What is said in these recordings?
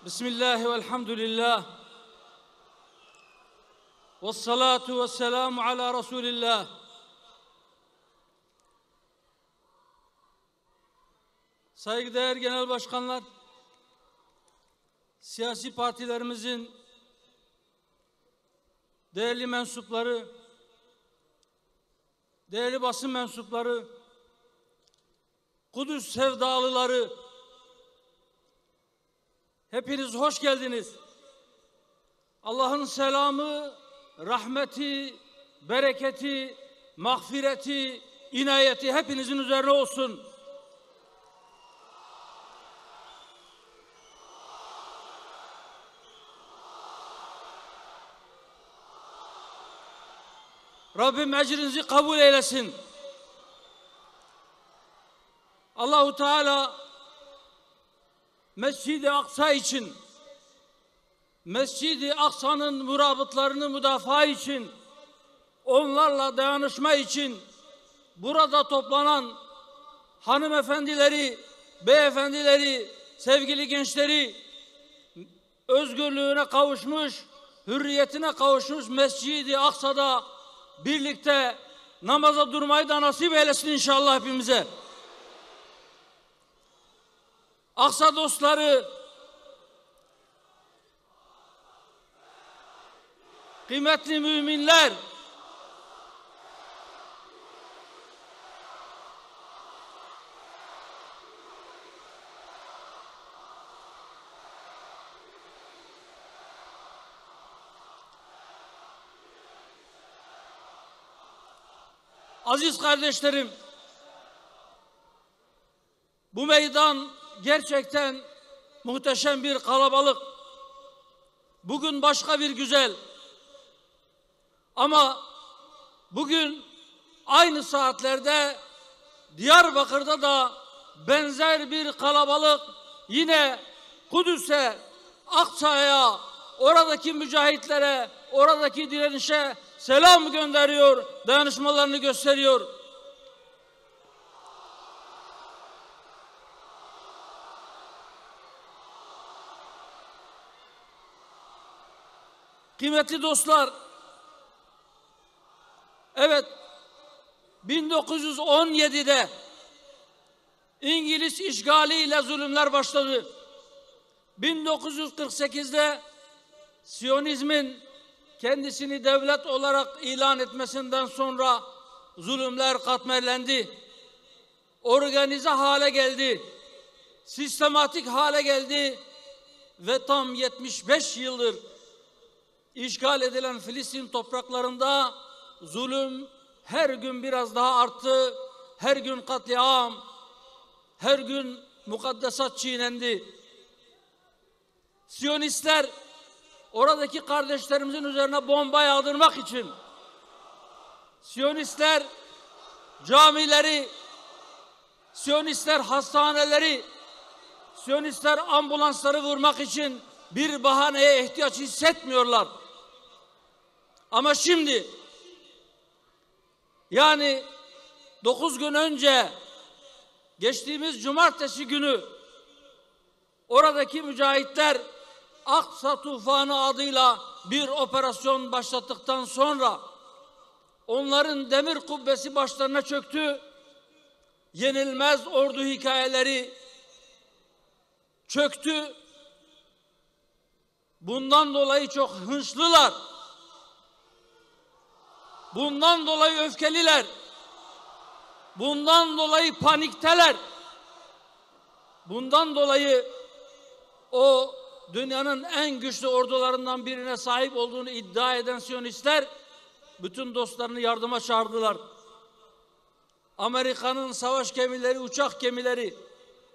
Bismillah ve elhamdülillah. Ve salatu ve selamu ala Resulillah. Saygıdeğer genel başkanlar, siyasi partilerimizin değerli mensupları, değerli basın mensupları, Kudüs sevdalıları, hepiniz hoş geldiniz. Allah'ın selamı, rahmeti, bereketi, mağfireti, inayeti hepinizin üzerine olsun. Rabbim ecrinizi kabul eylesin. Allahu Teala Mescid-i Aksa için, Mescid-i Aksa'nın murabıtlarını müdafaa için, onlarla dayanışma için burada toplanan hanımefendileri, beyefendileri, sevgili gençleri, özgürlüğüne kavuşmuş, hürriyetine kavuşmuş Mescid-i Aksa'da birlikte namaza durmayı da nasip eylesin inşallah hepimize. Aksa dostları, kıymetli müminler, aziz kardeşlerim, bu meydan gerçekten muhteşem bir kalabalık. Bugün başka bir güzel. Ama bugün aynı saatlerde Diyarbakır'da da benzer bir kalabalık yine Kudüs'e, Aksa'ya, oradaki mücahitlere, oradaki direnişe selam gönderiyor, dayanışmalarını gösteriyor. Kıymetli dostlar, evet, 1917'de İngiliz işgaliyle zulümler başladı. 1948'de Siyonizmin kendisini devlet olarak ilan etmesinden sonra zulümler katmerlendi. Organize hale geldi. Sistematik hale geldi ve tam 75 yıldır işgal edilen Filistin topraklarında zulüm her gün biraz daha arttı. Her gün katliam, her gün mukaddesat çiğnendi. Siyonistler oradaki kardeşlerimizin üzerine bomba yağdırmak için, Siyonistler camileri, Siyonistler hastaneleri, Siyonistler ambulansları vurmak için bir bahaneye ihtiyaç hissetmiyorlar. Ama şimdi, yani 9 gün önce, geçtiğimiz cumartesi günü oradaki mücahitler Aksa Tufanı adıyla bir operasyon başlattıktan sonra onların demir kubbesi başlarına çöktü. Yenilmez ordu hikayeleri çöktü. Bundan dolayı çok hınçlılar. Bundan dolayı öfkeliler. Bundan dolayı panikteler. Bundan dolayı o dünyanın en güçlü ordularından birine sahip olduğunu iddia eden Siyonistler bütün dostlarını yardıma çağırdılar. Amerika'nın savaş gemileri, uçak gemileri,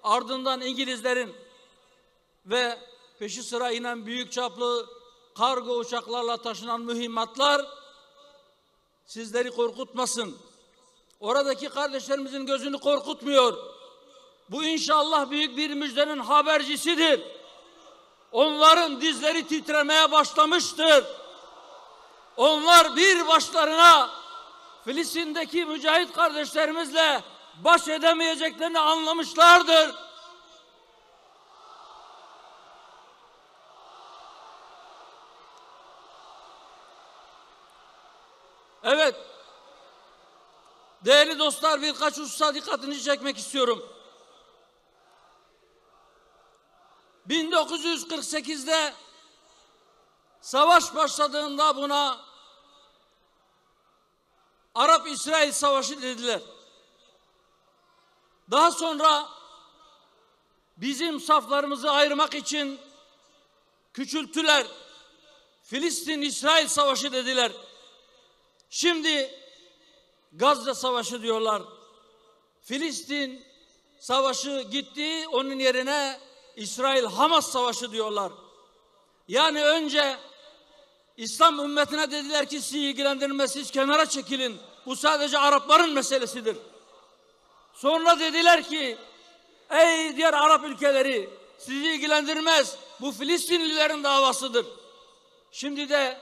ardından İngilizlerin ve peşi sıra inen büyük çaplı kargo uçaklarla taşınan mühimmatlar sizleri korkutmasın. Oradaki kardeşlerimizin gözünü korkutmuyor. Bu inşallah büyük bir müjdenin habercisidir. Onların dizleri titremeye başlamıştır. Onlar bir başlarına Filistin'deki mücahit kardeşlerimizle baş edemeyeceklerini anlamışlardır. Evet, değerli dostlar, birkaç hususa dikkatinizi çekmek istiyorum. 1948'de savaş başladığında buna Arap-İsrail Savaşı dediler. Daha sonra bizim saflarımızı ayırmak için küçülttüler. Filistin-İsrail Savaşı dediler. Şimdi Gazze Savaşı diyorlar. Filistin Savaşı gitti, onun yerine İsrail-Hamas Savaşı diyorlar. Yani önce İslam ümmetine dediler ki sizi ilgilendirmez, siz kenara çekilin. Bu sadece Arapların meselesidir. Sonra dediler ki ey diğer Arap ülkeleri, sizi ilgilendirmez, bu Filistinlilerin davasıdır. Şimdi de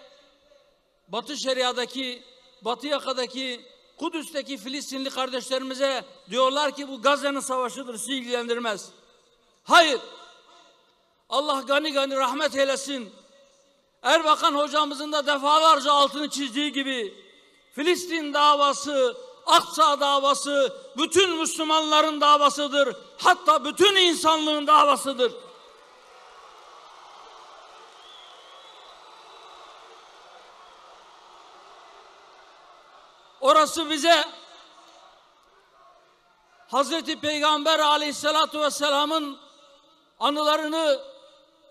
Batı Şeria'daki, Batı yakadaki, Kudüs'teki Filistinli kardeşlerimize diyorlar ki bu Gazze'nin savaşıdır, sizi ilgilendirmez. Hayır. Allah gani gani rahmet eylesin. Erbakan hocamızın da defalarca altını çizdiği gibi Filistin davası, Aksa davası bütün Müslümanların davasıdır. Hatta bütün insanlığın davasıdır. Orası bize Hazreti Peygamber Aleyhisselatü Vesselam'ın anılarını,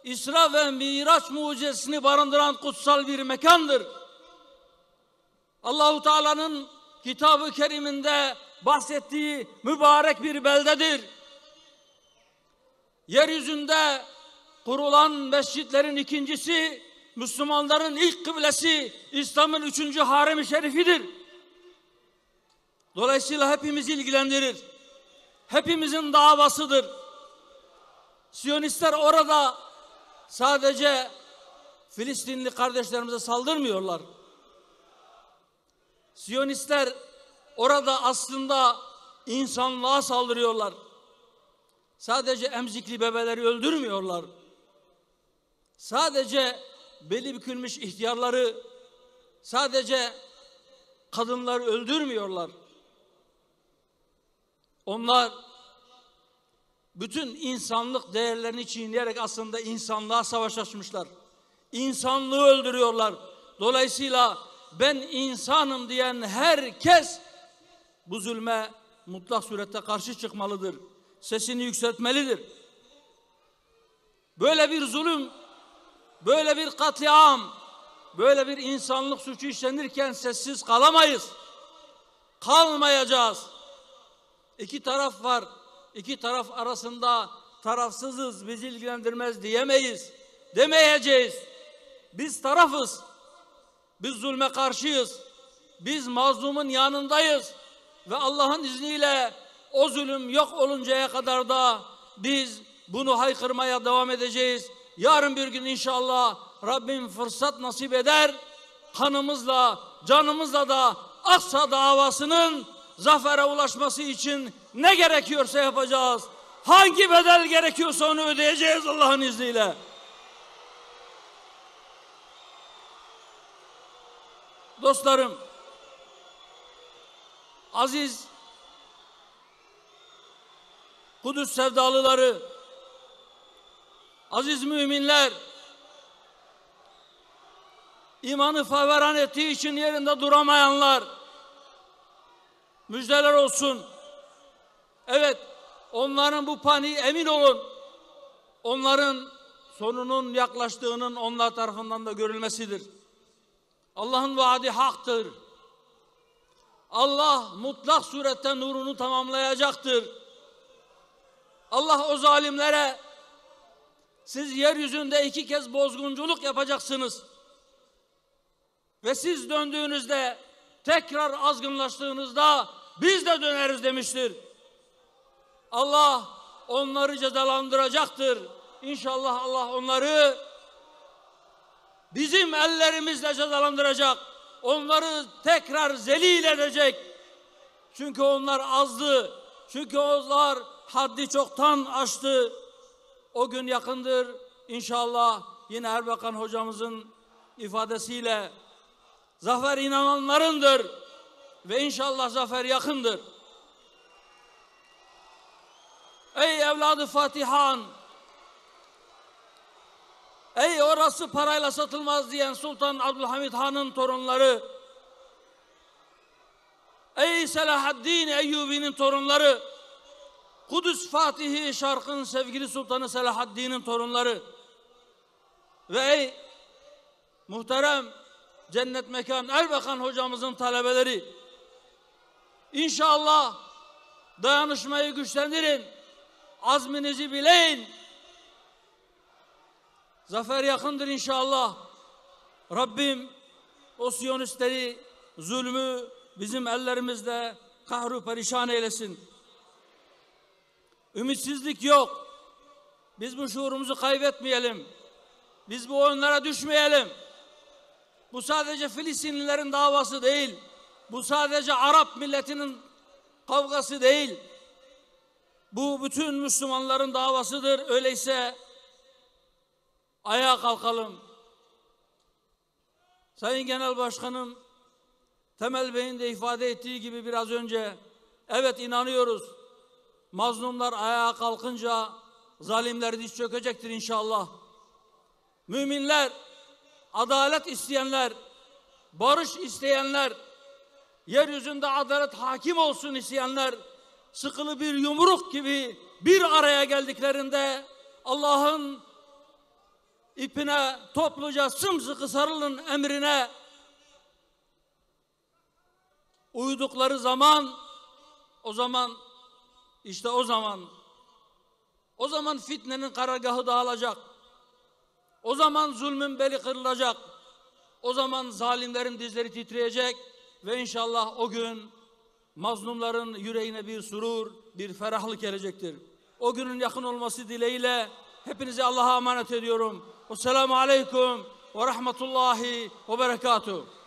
İsra ve Miraç mucizesini barındıran kutsal bir mekandır. Allahu Teala'nın Kitab-ı Kerim'inde bahsettiği mübarek bir beldedir. Yeryüzünde kurulan mescitlerin ikincisi, Müslümanların ilk kıblesi, İslam'ın 3. harem-i şerifidir. Dolayısıyla hepimizi ilgilendirir. Hepimizin davasıdır. Siyonistler orada sadece Filistinli kardeşlerimize saldırmıyorlar. Siyonistler orada aslında insanlığa saldırıyorlar. Sadece emzikli bebeleri öldürmüyorlar. Sadece beli bükülmüş ihtiyarları, sadece kadınları öldürmüyorlar. Onlar bütün insanlık değerlerini çiğneyerek aslında insanlığa savaş açmışlar. İnsanlığı öldürüyorlar. Dolayısıyla ben insanım diyen herkes bu zulme mutlak surette karşı çıkmalıdır. Sesini yükseltmelidir. Böyle bir zulüm, böyle bir katliam, böyle bir insanlık suçu işlenirken sessiz kalamayız. Kalmayacağız. İki taraf var. İki taraf arasında tarafsızız, bizi ilgilendirmez diyemeyiz. Demeyeceğiz. Biz tarafız. Biz zulme karşıyız. Biz mazlumun yanındayız. Ve Allah'ın izniyle o zulüm yok oluncaya kadar da biz bunu haykırmaya devam edeceğiz. Yarın bir gün inşallah Rabbim fırsat nasip eder. Kanımızla, canımızla da Aksa davasının zafere ulaşması için ne gerekiyorsa yapacağız. Hangi bedel gerekiyorsa onu ödeyeceğiz Allah'ın izniyle. Dostlarım, aziz Kudüs sevdalıları, aziz müminler, imanı feveran ettiği için yerinde duramayanlar, müjdeler olsun. Evet, onların bu paniği emin olun, onların sonunun yaklaştığının onlar tarafından da görülmesidir. Allah'ın vaadi haktır. Allah mutlak surette nurunu tamamlayacaktır. Allah o zalimlere siz yeryüzünde 2 kez bozgunculuk yapacaksınız ve siz döndüğünüzde tekrar azgınlaştığınızda biz de döneriz demiştir. Allah onları cezalandıracaktır. İnşallah Allah onları bizim ellerimizle cezalandıracak. Onları tekrar zelil edecek. Çünkü onlar azdı. Çünkü onlar haddi çoktan aştı. O gün yakındır. İnşallah yine Erbakan hocamızın ifadesiyle Zafer inananlarındır ve inşallah zafer yakındır. Ey evladı Fatihan, ey orası parayla satılmaz diyen Sultan Abdülhamid Han'ın torunları, ey Selahaddin Eyyubi'nin torunları, Kudüs Fatihi Şark'ın sevgili Sultanı Selahaddin'in torunları ve ey muhterem Cennet Mekan Erbakan hocamızın talebeleri, İnşallah dayanışmayı güçlendirin, azminizi bileyin. Zafer yakındır inşallah. Rabbim o Siyonistleri, zulmü bizim ellerimizde kahru perişan eylesin. Ümitsizlik yok. Biz bu şuurumuzu kaybetmeyelim. Biz bu oyunlara düşmeyelim. Bu sadece Filistinlilerin davası değil. Bu sadece Arap milletinin kavgası değil. Bu bütün Müslümanların davasıdır. Öyleyse ayağa kalkalım. Sayın Genel Başkanım Temel Bey'in de ifade ettiği gibi biraz önce, evet inanıyoruz. Mazlumlar ayağa kalkınca zalimler diz çökecektir inşallah. Müminler, adalet isteyenler, barış isteyenler, yeryüzünde adalet hakim olsun isteyenler, sıkılı bir yumruk gibi bir araya geldiklerinde Allah'ın ipine topluca sımsıkı sarılın emrine uydukları zaman, o zaman fitnenin karargahı dağılacak. O zaman zulmün beli kırılacak. O zaman zalimlerin dizleri titreyecek ve inşallah o gün mazlumların yüreğine bir surur, bir ferahlık gelecektir. O günün yakın olması dileğiyle hepinizi Allah'a emanet ediyorum. Esselamu aleyküm ve rahmetullahi ve berekatuhu.